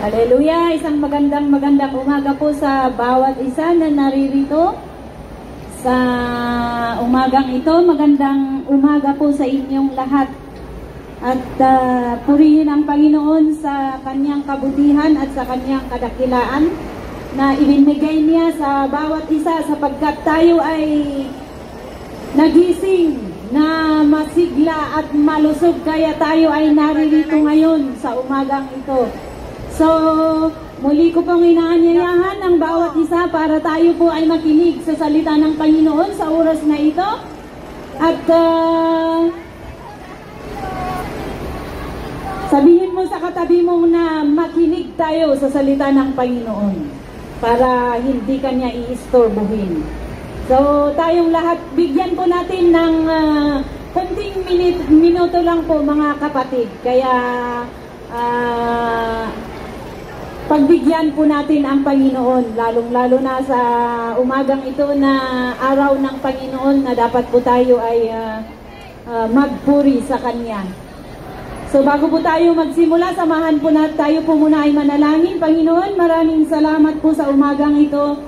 Hallelujah! Isang magandang umaga po sa bawat isa na naririto sa umagang ito. Magandang umaga po sa inyong lahat. At purihin ang Panginoon sa kanyang kabutihan at sa kanyang kadakilaan na ibinigay niya sa bawat isa sapagkat tayo ay nagising na masigla at malusog, kaya tayo ay naririto ngayon sa umagang ito. So, muli ko pong inaanyayahan ang bawat isa para tayo po ay makinig sa salita ng Panginoon sa oras na ito. At sabihin mo sa katabi mo na makinig tayo sa salita ng Panginoon para hindi kanya iistorbohin. So, tayong lahat, bigyan po natin ng konting minuto lang po mga kapatid. Kaya pagbigyan po natin ang Panginoon, lalong-lalo na sa umagang ito na araw ng Panginoon na dapat po tayo ay magpuri sa Kanya. So bago po tayo magsimula, samahan po natin, tayo po muna ay manalangin. Panginoon, maraming salamat po sa umagang ito.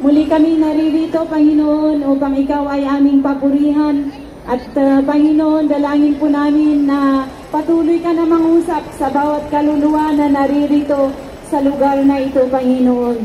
Muli kami naririto, Panginoon, upang Ikaw ay aming papurihan. At Panginoon, dalangin po namin na patuloy ka na mangusap sa bawat kaluluwa na naririto sa lugar na ito, Panginoon.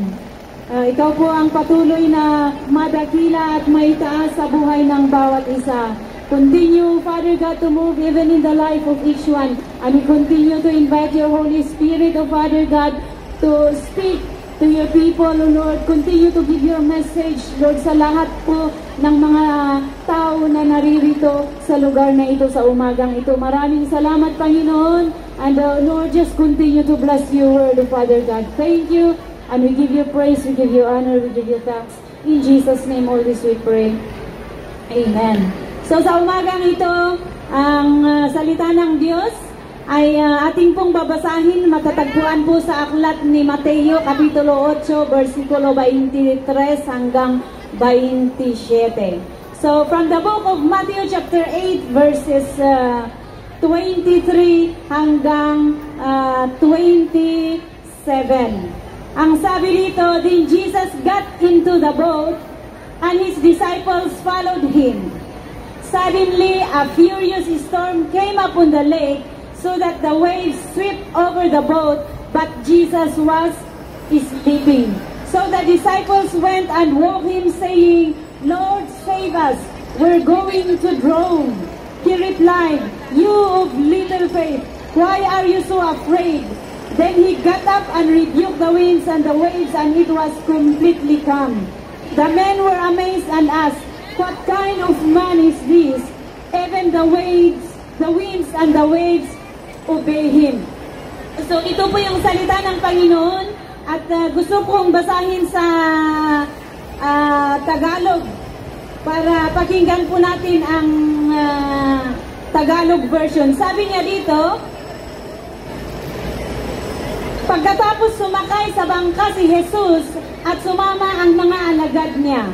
Ikaw po ang patuloy na madakila at maitaas sa buhay ng bawat isa. Continue, Father God, to move even in the life of each one. And we continue to invite your Holy Spirit, O Father God, to speak to your people, O Lord. Continue to give your message, Lord, sa lahat po ng mga tao na naririto sa lugar na ito sa umagang ito. Maraming salamat, Panginoon. And Lord, just continue to bless your word, O Father God. Thank you. And we give you praise, we give you honor, we give you thanks. In Jesus' name, all this we pray. Amen. So sa umagang ito, ang salita ng Diyos ay ating pong babasahin, matatagpuan po sa aklat ni Mateo, Kapitulo 8, versikulo 23 hanggang 27. So from the book of Matthew chapter 8, verses 23 hanggang 27. Ang sabi dito, then Jesus got into the boat and his disciples followed him. Suddenly, a furious storm came upon the lake so that the waves swept over the boat, but Jesus was sleeping. So the disciples went and woke him, saying, Lord, save us, we're going to drown. He replied, you of little faith, why are you so afraid? Then he got up and rebuked the winds and the waves, and it was completely calm. The men were amazed and asked, what kind of man is this? Even the winds and the waves obey him. So ito po yung salita ng Panginoon at gusto kong basahin sa Tagalog para pakinggan po natin ang Tagalog version. Sabi niya dito, pagkatapos sumakay sa bangka si Jesus at sumama ang mga alagad niya.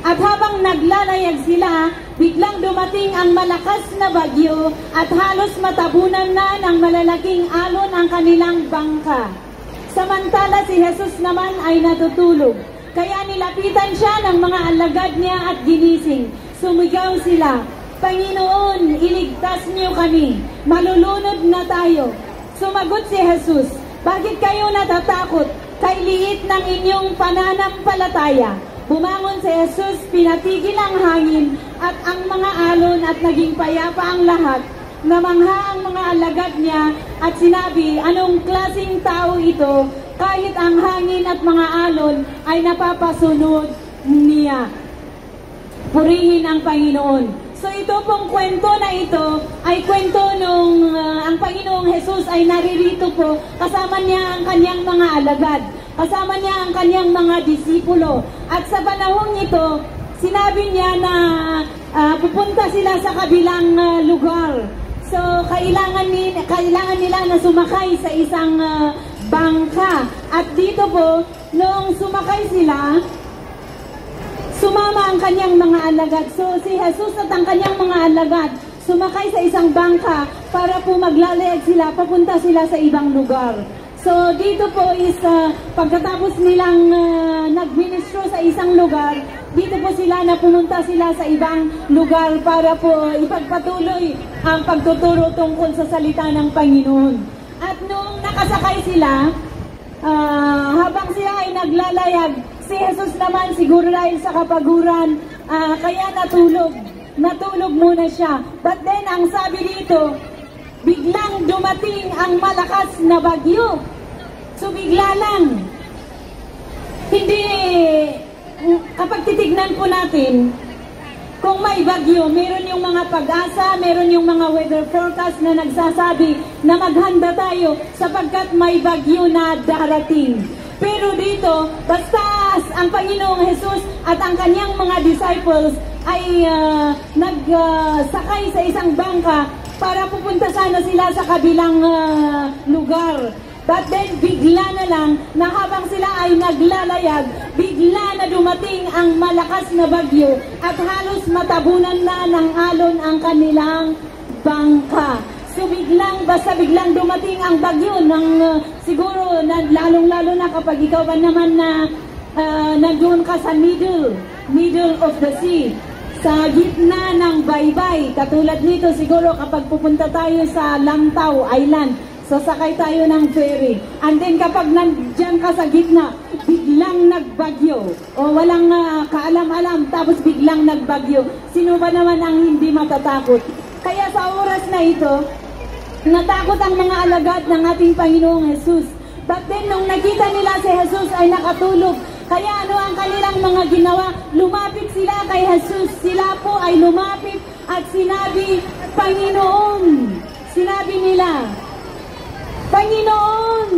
At habang naglalayag sila, biglang dumating ang malakas na bagyo at halos matabunan na ng malalaking alon ang kanilang bangka. Samantala si Jesus naman ay natutulog. Kaya nilapitan siya ng mga alagad niya at ginising. Sumigaw sila, Panginoon, iligtas niyo kami. Malulunod na tayo. Sumagot si Jesus, bakit kayo natatakot? Kay liit ng inyong pananampalataya. Bumangon si Jesus, pinatigil ang hangin at ang mga alon at naging payapa ang lahat. Namangha ang mga alagad niya at sinabi, anong klaseng tao ito kahit ang hangin at mga alon ay napapasunod niya. Purihin ang Panginoon. So ito pong kwento na ito ay kwento nung ang Panginoong Jesus ay naririto po, kasama niya ang kanyang mga alagad. Kasama niya ang kanyang mga disipulo. At sa panahong ito, sinabi niya na pupunta sila sa kabilang lugar. So, kailangan nila na sumakay sa isang bangka. At dito po, noong sumakay sila, sumama ang kanyang mga alagad. So, si Jesus at ang kanyang mga alagad sumakay sa isang bangka para po maglalayag sila, papunta sila sa ibang lugar. So dito po is pagkatapos nilang nagministro sa isang lugar, dito po sila na pumunta sila sa ibang lugar para po ipagpatuloy ang pagtuturo tungkol sa salita ng Panginoon. At nung nakasakay sila, habang sila ay naglalayag, si Jesus naman siguro dahil sa kapaguran, kaya natulog muna siya. But then ang sabi dito, biglang dumating ang malakas na bagyo. So bigla lang. Hindi, kapag titignan po natin, kung may bagyo, meron yung mga pag-asa, meron yung mga weather forecast na nagsasabi na maghanda tayo sapagkat may bagyo na darating. Pero dito, basta ang Panginoong Jesus at ang kanyang mga disciples ay nagsakay sa isang bangka para pupunta sana sila sa kabilang lugar. But then bigla na lang na habang sila ay naglalayag, bigla na dumating ang malakas na bagyo at halos matabunan na ng alon ang kanilang bangka. So basta biglang dumating ang bagyo ng siguro lalong-lalo na kapag ikaw ba naman na nandoon ka sa middle of the sea, sa gitna ng baybay. Katulad nito siguro kapag pupunta tayo sa Langtao Island, sasakay tayo ng ferry. And then kapag nandyan ka sa gitna, biglang nagbagyo. O walang kaalam-alam, tapos biglang nagbagyo. Sino ba naman ang hindi matatakot? Kaya sa oras na ito, natakot ang mga alagad ng ating Panginoong Jesus. But then nung nakita nila si Jesus ay nakatulog, kaya ano ang kanilang mga ginawa? Lumapit sila kay Jesus. Sila po ay lumapit at sinabi, Panginoon. Sinabi nila, Panginoon,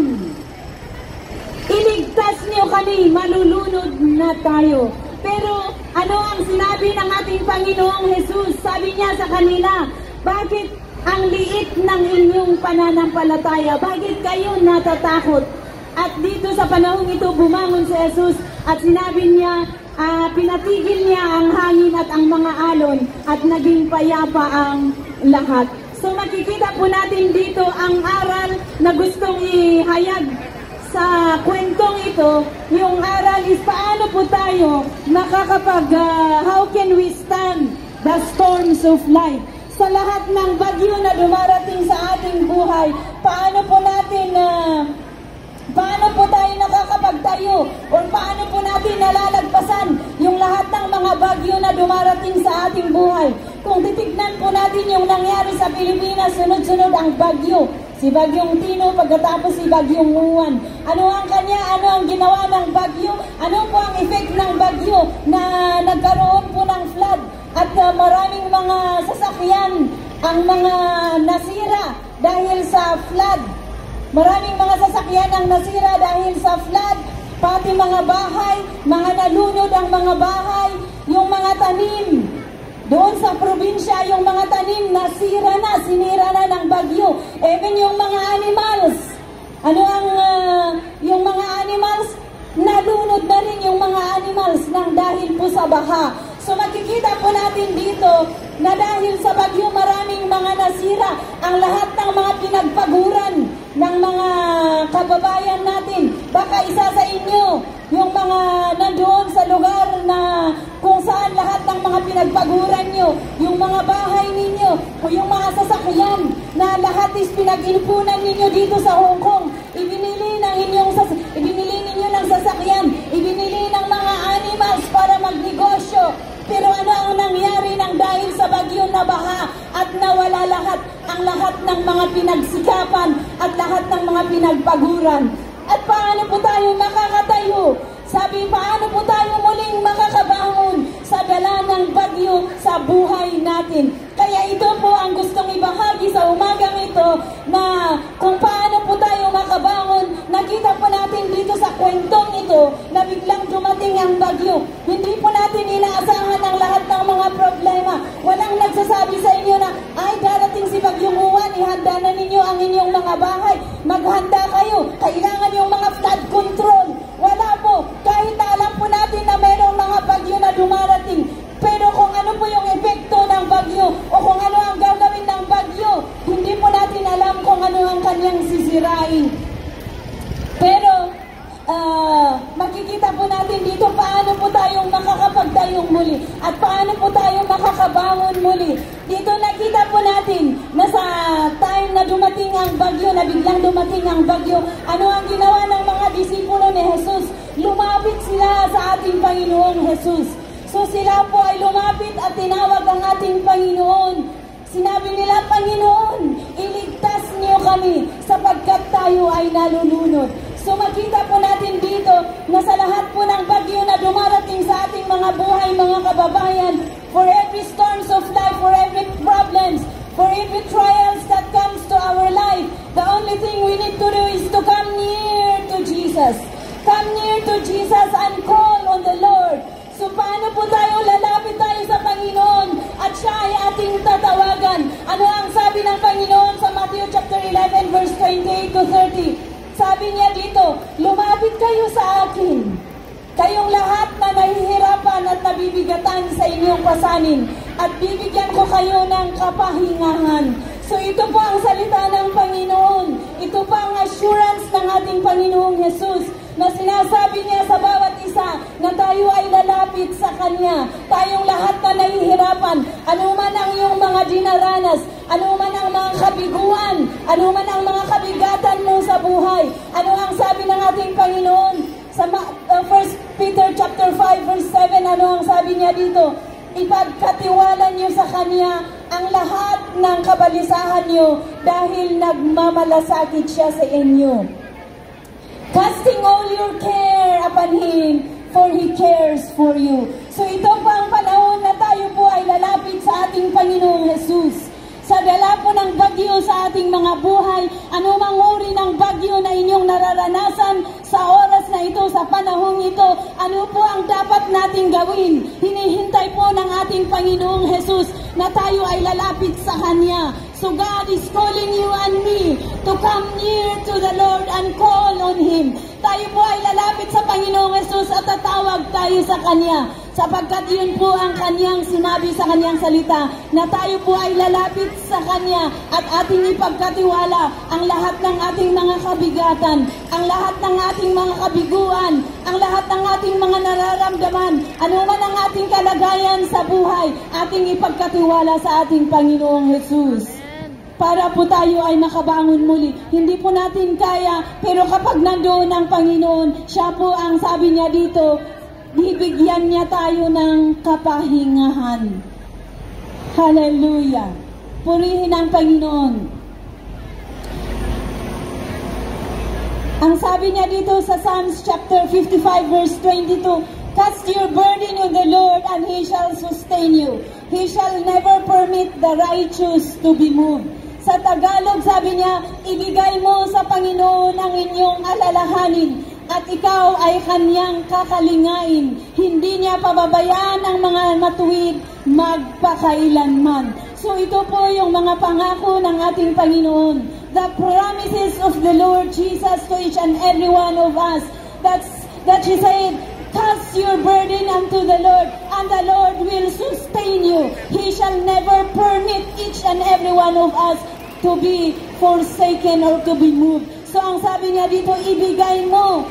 iligtas niyo kami, malulunod na tayo. Pero ano ang sinabi ng ating Panginoong Jesus? Sabi niya sa kanila, bakit ang liit ng inyong pananampalataya? Bakit kayo natatakot? At dito sa panahong ito, bumangon si Jesus at sinabi niya, pinatigil niya ang hangin at ang mga alon at naging payapa ang lahat. So makikita po natin dito ang aral na gustong ihayag sa kwentong ito. Yung aral is paano po tayo how can we stand the storms of life? Sa lahat ng bagyo na dumarating sa ating buhay, paano po tayo nakakapagtayo o paano po natin nalalagpasan yung lahat ng mga bagyo na dumarating sa ating buhay? Kung titignan po natin yung nangyari sa Pilipinas, sunod-sunod ang bagyo. Si Bagyong Tino, pagkatapos si Bagyong Uwan. Ano ang ginawa ng bagyo? Ano po ang effect ng bagyo na nagkaroon po ng flood? At maraming mga sasakyan ang mga nasira dahil sa flood. Maraming mga sasakyan ang nasira dahil sa flood. Pati mga bahay, mga nalunod ang mga bahay, yung mga tanim. Doon sa probinsya, yung mga tanim sinira na ng bagyo. Even yung mga animals. Yung mga animals, nalunod na rin yung mga animals dahil po sa baha. So makikita po natin dito na dahil sa bagyo maraming mga nasira ang lahat ng mga pinagpaguran ng mga kababayan natin. Baka isa sa inyo, yung mga nandoon sa lugar na kung saan lahat ng mga pinagpaguran nyo, yung mga bahay ninyo, o yung mga sasakyan na lahat is pinag-inupunan ninyo dito sa Hong Kong, ibinili ninyo ng sasakyan, ibinili ng mga animals para magnegosyo. Pero ano ang nangyari nang dahil sa bagyo na baha at nawala ang lahat ng mga pinagsikapan at lahat ng mga pinagpaguran? At paano po tayo makakatayo? Sabi, paano po tayo muling makakabangon sa dala ng bagyo sa buhay natin? Kaya ito po ang gustong ibahagi sa umagang ito na kung paano po tayo makabangon. Nakita po natin dito sa kwentong ito na biglang dumating ang bagyo. Hindi po natin inaasahan ang lahat ng mga problema. Walang nagsasabi sa inyo na, ay darating si Bagyong Uwan, ihanda na ninyo ang inyong mga bahay. Maghanda kayo. Kailangan yung mga flood control. Wala po. Kahit alam po natin na mayroong mga bagyo na dumarating. Pero kung ano po yung epekto ng bagyo o kung ano ang gagawin ng bagyo, hindi po natin alam kung ano ang kanyang sisirain. tayong makakapagtayong muli? At paano po tayo makakabangon muli? Dito nakita po natin na sa time na dumating ang bagyo, na biglang dumating ang bagyo, ano ang ginawa ng mga disipulo ni Jesus? Lumapit sila sa ating Panginoong Jesus. So sila po ay lumapit at tinawag ang ating Panginoon. Sinabi nila, Panginoon, iligtas niyo kami sapagkat tayo ay nalulunod. So makita po natin dito na sa lahat po ng bagyo na dumarating sa ating mga buhay, mga kababayan, for every storms of life, for every problems, for every trials that comes to our life, the only thing we need to do is to come near to Jesus. Come near to Jesus and call on the Lord. So paano po tayo lalapit tayo sa Panginoon at siya ay ating tatawagan? Ano ang sabi ng Panginoon sa Matthew chapter 11 verse 28 to 30? Sabi niya dito, lumapit kayo sa akin, kayong lahat na nahihirapan at nabibigatan sa inyong pasanin, at bibigyan ko kayo ng kapahingahan. So ito po ang salita ng Panginoon. Ito po ang assurance ng ating Panginoong Jesus na sinasabi niya sa bawat isa na tayo ay lalapit sa Kanya. Tayong lahat na nahihirapan, anuman ang iyong mga dinaranas, anuman ang mga kabiguan, anuman ang mga kabigatan mo sa buhay. Ano ang sabi ng ating Panginoon? Sa 1 Peter chapter 5 verse 7, ano ang sabi niya dito? Ipagkatiwala niyo sa Kanya ang lahat ng kabalisahan niyo dahil nagmamalasakit siya sa inyo. Casting all your care upon Him, for He cares for you. So ito po ang panahon na tayo po ay lalapit sa ating Panginoong Jesus. Sa dala po ng bagyo sa ating mga buhay, anumang uri ng bagyo na inyong nararanasan sa oras na ito, sa panahong ito, ano po ang dapat nating gawin? Hinihintay po ng ating Panginoong Jesus na tayo ay lalapit sa Kanya. So God is calling you and me to come near to the Lord and call on Him. Tayo po ay lalapit sa Panginoong Jesus at tatawag tayo sa Kanya. Sapagkat yun po ang Kanyang sinabi sa Kanyang salita, na tayo po ay lalapit sa Kanya at ating ipagkatiwala ang lahat ng ating mga kabigatan, ang lahat ng ating mga kabiguan, ang lahat ng ating mga nararamdaman, anuman ang ating kalagayan sa buhay, ating ipagkatiwala sa ating Panginoong Jesus. Para po tayo ay makabangon muli. Hindi po natin kaya, pero kapag nandoon ang Panginoon, siya po ang sabi niya dito, bibigyan niya tayo ng kapahingahan. Hallelujah! Purihin ang Panginoon. Ang sabi niya dito sa Psalms chapter 55 verse 22, cast your burden on the Lord and He shall sustain you. He shall never permit the righteous to be moved. Sa Tagalog, sabi niya, ibigay mo sa Panginoon ang inyong alalahanin at ikaw ay Kanyang kakalingain. Hindi niya pababayaan ang mga matuwid magpakailanman. So ito po yung mga pangako ng ating Panginoon. The promises of the Lord Jesus to each and every one of us. That He said, cast your burden unto the Lord, and the Lord will sustain you. He shall never permit each and every one of us to be forsaken or to be moved. So ang sabi niya dito, ibigay mo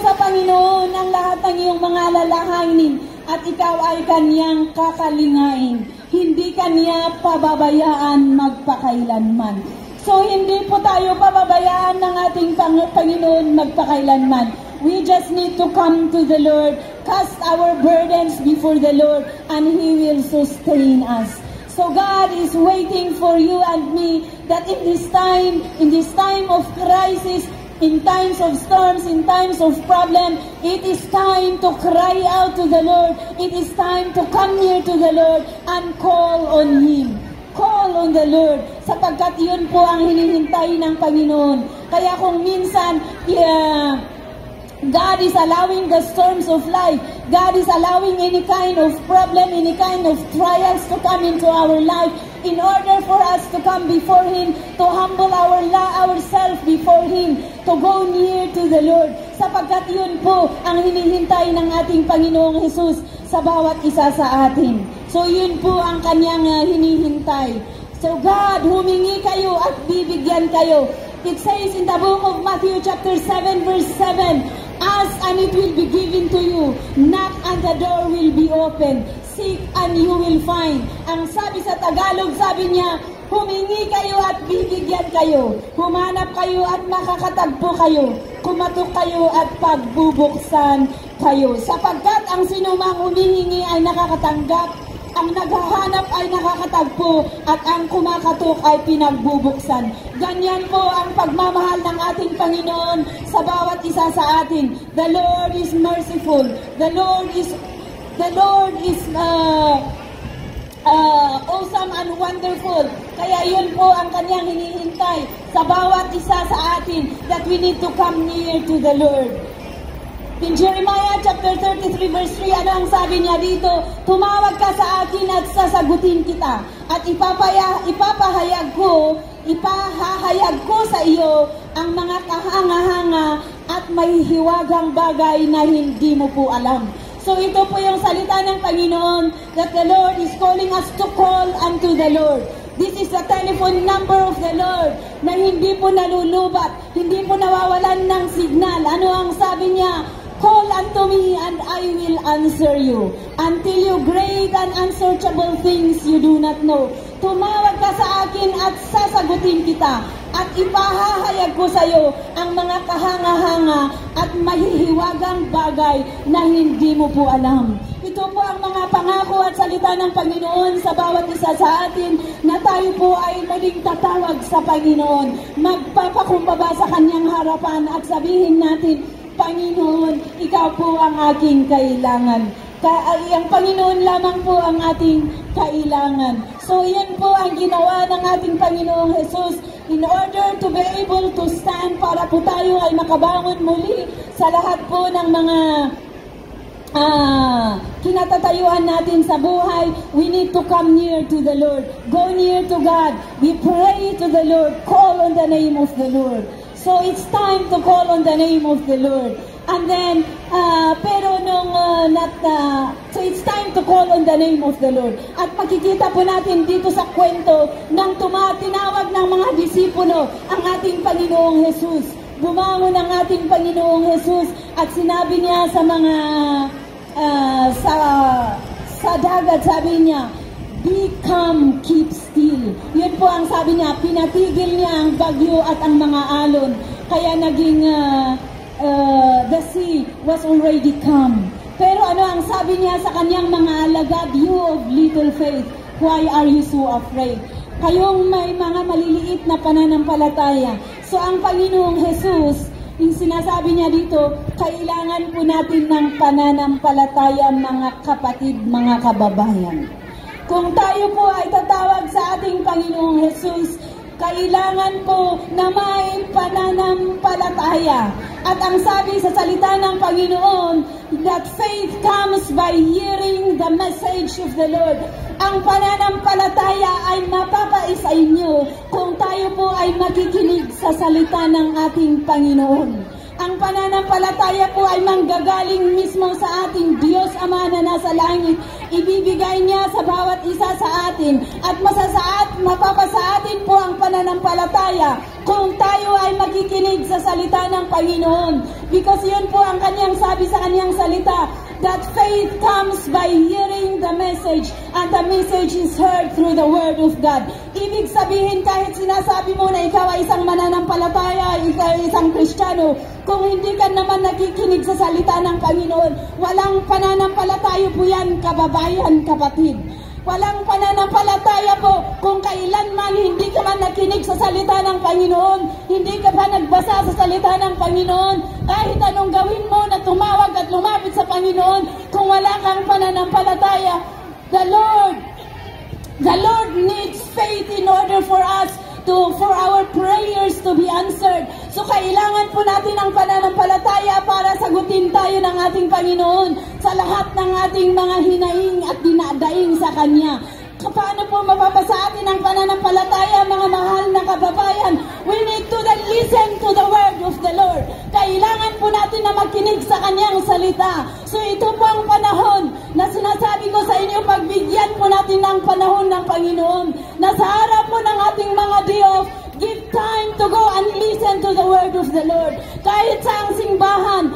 sa Panginoon ang lahat ng iyong mga alalahanin at ikaw ay Kanyang kakalingain. Hindi Kanya pababayaan magpakailanman. So hindi po tayo pababayaan ng ating Panginoon magpakailanman. We just need to come to the Lord, cast our burdens before the Lord, and He will sustain us. So God is waiting for you and me that in this time of crisis, in times of storms, in times of problem, it is time to cry out to the Lord. It is time to come near to the Lord and call on Him. Call on the Lord, sapagkat yun po ang hinihintay ng Panginoon. Kaya kung minsan, God is allowing the storms of life. God is allowing any kind of problem, any kind of trials to come into our life in order for us to come before Him, to humble ourselves before Him, to go near to the Lord. Sapagkat yun po ang hinihintay ng ating Panginoong Jesus sa bawat isa sa atin. So yun po ang Kanyang hinihintay. So God, humingi kayo at bibigyan kayo. It says in the book of Matthew chapter 7 verse 7, Ask and it will be given to you. Knock and the door will be open. Seek and you will find. Ang sabi sa Tagalog, sabi niya, humingi kayo at bibigyan kayo. Humanap kayo at makakatagpo kayo. Kumatok kayo at pagbubuksan kayo. Sapagkat ang sinumang humihingi ay nakakatanggap, ang naghahanap ay nakakatagpo, at ang kumakatok ay pinagbubuksan. Ganyan po ang pagmamahal ng ating Panginoon sa bawat isa sa atin. The Lord is merciful. The Lord is awesome and wonderful. Kaya yun po ang kanyang hinihintay sa bawat isa sa atin, that we need to come near to the Lord. In Jeremiah chapter 33 verse 3, ano ang sabi niya dito? Tumawag ka sa akin at sasagutin kita, at ipapahayag ko sa iyo ang mga kahanga-hanga at may hiwagang bagay na hindi mo po alam. So ito po yung salita ng Panginoon, that the Lord is calling us to call unto the Lord. This is the telephone number of the Lord na hindi po nalulubat, hindi po nawawalan ng signal. Ano ang sabi niya? Call unto me and I will answer you and tell you great and unsearchable things you do not know. Tumawag ka sa akin at sasagutin kita, at ipahahayag ko sa iyo ang mga kahanga-hanga at mahihiwagang bagay na hindi mo po alam. Ito po ang mga pangako at salita ng Panginoon sa bawat isa sa atin, na tayo po ay muling tatawag sa Panginoon. Magpapakumbaba sa kanyang harapan at sabihin natin, Panginoon, ikaw po ang aking kailangan. Ang Panginoon lamang po ang ating kailangan. So yan po ang ginawa ng ating Panginoong Jesus in order to be able to stand, para po tayo ay makabangon muli sa lahat po ng mga kinatatayuan natin sa buhay. We need to come near to the Lord. Go near to God. We pray to the Lord. Call on the name of the Lord. So it's time to call on the name of the Lord. And then, so it's time to call on the name of the Lord. At makikita po natin dito sa kwento ng tinawag ng mga disipulo ang ating Panginoong Jesus. Bumangon ang ating Panginoong Jesus at sinabi niya sa mga sa dagat, sabi niya, be calm, keep still. Yun po ang sabi niya, pinatigil niya ang bagyo at ang mga alon. Kaya naging the sea was already calm. Pero ano ang sabi niya sa kanyang mga alagad? You of little faith, why are you so afraid? Kayong may mga maliliit na pananampalataya. So ang Panginoong Jesus, yung sinasabi niya dito, kailangan po natin ng pananampalataya, mga kapatid, mga kababayan. Kung tayo po ay tatawag sa ating Panginoong Jesus, kailangan po na may pananampalataya. At ang sabi sa salita ng Panginoon, that faith comes by hearing the message of the Lord. Ang pananampalataya ay mapapaisa inyo kung tayo po ay makikinig sa salita ng ating Panginoon. Ang pananampalataya po ay manggagaling mismo sa ating Diyos Ama na nasa langit. Ibibigay niya sa bawat isa sa atin, at mapapasa atin po ang pananampalataya kung tayo ay makikinig sa salita ng Panginoon. Because yun po ang kanyang sabi sa kanyang salita, that faith comes by hearing the message, and the message is heard through the Word of God. Ibig sabihin, kahit sinasabi mo na ikaw ay isang mananampalataya, ikaw ay isang Kristiyano, kung hindi ka naman nakikinig sa salita ng Panginoon, walang pananampalataya po yan, kababayan, kapatid. Walang pananampalataya po kung kailanman hindi ka man nakinig sa salita ng Panginoon, hindi ka pa nagbasa sa salita ng Panginoon, kahit anong gawin mo na tumawag at lumapit sa Panginoon, kung wala kang pananampalataya, the Lord needs faith in order for our prayers to be answered. So kailangan po natin ang pananampalataya para sagutin tayo ng ating Panginoon sa lahat ng ating mga hinaing at dinadaing sa Kanya. Paano po mapapasa atin ang pananampalataya, mga mahal na kababayan? We need to listen to the word of the Lord. Kailangan po natin na makinig sa Kanyang salita. So ito po ang panahon na sinasabi ko sa inyo, pagbigyan po natin ng panahon ng Panginoon na sa harap po ng ating mga Diyos, give time to go and listen to the word of the Lord. Kahit sa ang simbahan,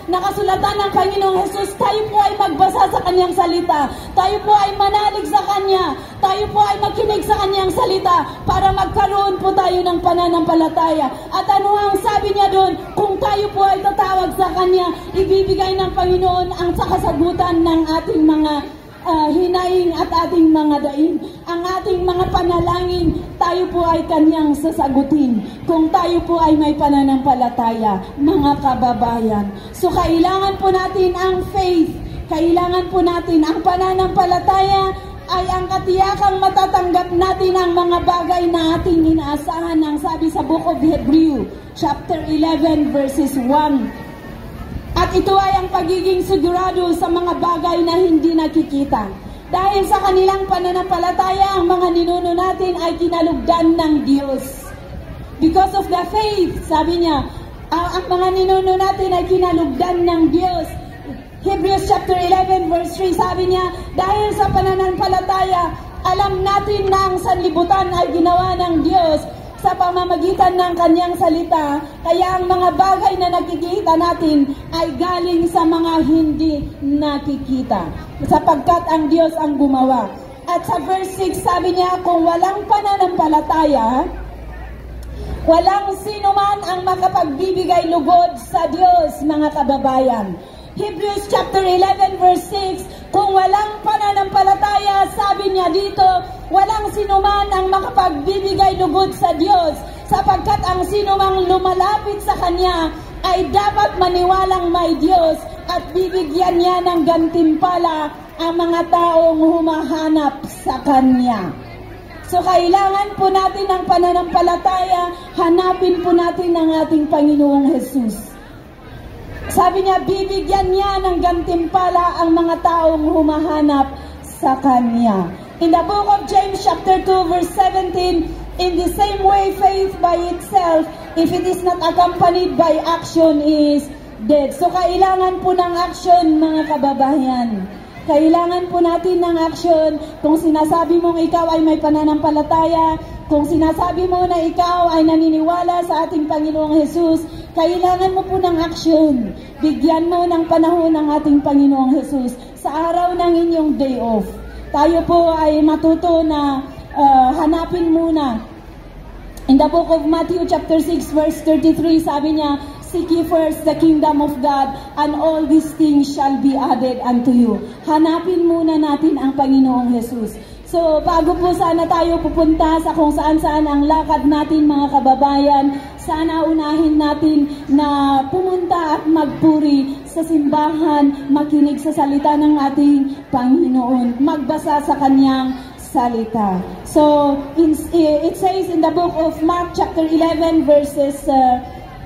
nakasulatan ng Panginoong Jesus, tayo po ay magbasa sa kanyang salita. Tayo po ay manalig sa kanya. Tayo po ay makinig sa kanyang salita para magkaroon po tayo ng pananampalataya. At ano ang sabi niya doon? Kung tayo po ay tatawag sa kanya, ibibigay ng Panginoon ang kasagutan ng ating mga hinaing at ating mga daing. Ang ating mga panalangin, tayo po ay kanyang sasagutin kung tayo po ay may pananampalataya, mga kababayan. So kailangan po natin ang faith, kailangan po natin ang pananampalataya ay ang katiyakang matatanggap natin ang mga bagay na ating inaasahan, ang sabi sa Book of Hebrew, chapter 11, verses 1. At ito ay ang pagiging sigurado sa mga bagay na hindi nakikita. Dahil sa kanilang pananampalataya, ang mga ninuno natin ay kinalugdan ng Diyos. Because of the faith, sabi niya, ang mga ninuno natin ay kinalugdan ng Diyos. Hebrews chapter 11 verse 3, sabi niya, dahil sa pananampalataya, alam natin na ang sanlibutan ay ginawa ng Diyos sa pamamagitan ng kanyang salita, kaya ang mga bagay na nakikita natin ay galing sa mga hindi nakikita, sapagkat ang Diyos ang gumawa. At sa verse 6, sabi niya, kung walang pananampalataya, walang sino man ang makapagbibigay lugod sa Diyos, mga kababayan. Hebrews chapter 11 verse 6, kung walang pananampalataya, sabi niya dito, walang sino man ang makapagbibigay lugod sa Diyos, sapagkat ang sino mang lumalapit sa Kanya ay dapat maniwalang may Diyos at bibigyan niya ng gantimpala ang mga taong humahanap sa Kanya. So kailangan po natin ang pananampalataya, hanapin po natin ang ating Panginoong Jesus. Sabi niya, bibigyan niya ng gantimpala ang mga taong humahanap sa Kanya. In the book of James chapter 2 verse 17, in the same way faith by itself, if it is not accompanied by action, is dead. So kailangan po ng action, mga kababayan. Kailangan po natin ng action. Kung sinasabi mong ikaw ay may pananampalataya, kung sinasabi mo na ikaw ay naniniwala sa ating Panginoong Jesus, kailangan mo po ng action. Bigyan mo ng panahon ng ating Panginoong Jesus sa araw ng inyong day off. Tayo po ay matuto na hanapin muna. In the book of Matthew chapter 6 verse 33, sabi niya, seek ye first the kingdom of God, and all these things shall be added unto you. Hanapin muna natin ang Panginoong Jesus. So, bago po sana tayo pupunta sa kung saan-saan ang lakad natin, mga kababayan, sana unahin natin na pumunta at magpuri sa simbahan, makinig sa salita ng ating Panginoon, magbasa sa Kanyang salita. So, it says in the book of Mark chapter 11 verses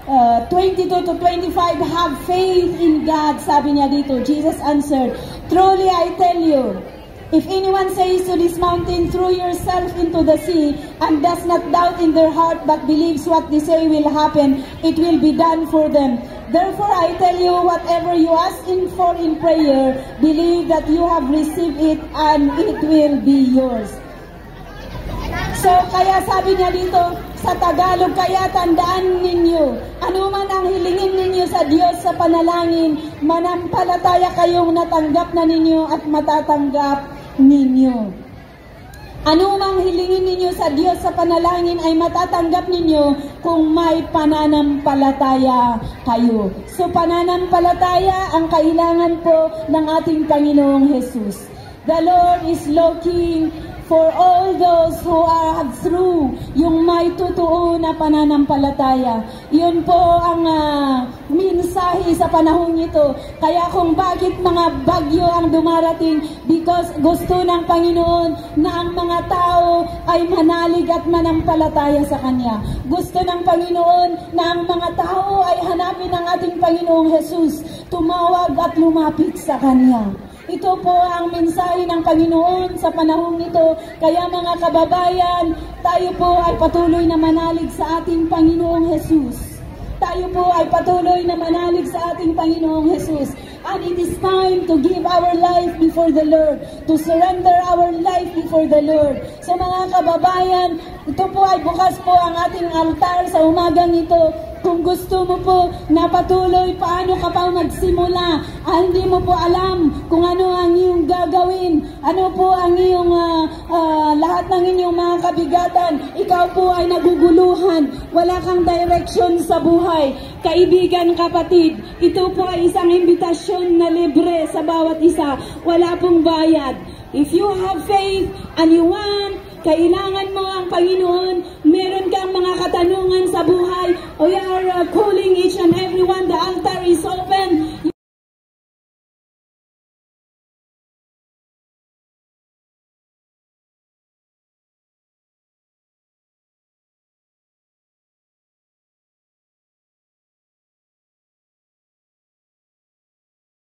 22 to 25, have faith in God, sabi niya dito. Jesus answered, truly I tell you, if anyone says to this mountain, throw yourself into the sea, and does not doubt in their heart, but believes what they say will happen, it will be done for them. Therefore I tell you, whatever you ask for in prayer, believe that you have received it, and it will be yours. So, kaya sabi niya dito, sa Tagalog, kaya tandaan ninyo, anuman ang hilingin ninyo sa Diyos sa panalangin, manampalataya kayong natanggap na ninyo at matatanggap ninyo. Anumang hilingin ninyo sa Diyos sa panalangin ay matatanggap ninyo kung may pananampalataya kayo. So pananampalataya ang kailangan po ng ating Panginoong Jesus. The Lord is looking for all those who are through yung may totoo na pananampalataya. Yun po ang mensahe sa panahon ito. Kaya kung bakit mga bagyo ang dumarating, because gusto ng Panginoon na ang mga tao ay manalig at manampalataya sa Kanya. Gusto ng Panginoon na ang mga tao ay hanapin ang ating Panginoong Jesus, tumawag at lumapit sa Kanya. Ito po ang mensahe ng Panginoon sa panahon ito. Kaya mga kababayan, tayo po ay patuloy na manalig sa ating Panginoong Jesus. Tayo po ay patuloy na manalig sa ating Panginoong Jesus. And it is time to give our life before the Lord, to surrender our life before the Lord. So mga kababayan, ito po ay bukas po ang ating altar sa umagang ito. Kung gusto mo po na patuloy, paano ka pa magsimula? Hindi mo po alam kung ano ang iyong gagawin, ano po ang iyong lahat ng inyong mga kabigatan. Ikaw po ay naguguluhan, wala kang direction sa buhay. Kaibigan, kapatid, ito po ay isang imbitasyon na libre sa bawat isa. Wala pong bayad. If you have faith and you want, kailangan mo ang Panginoon, meron kang mga katanungan sa buhay, we are calling each and everyone, the altar is open.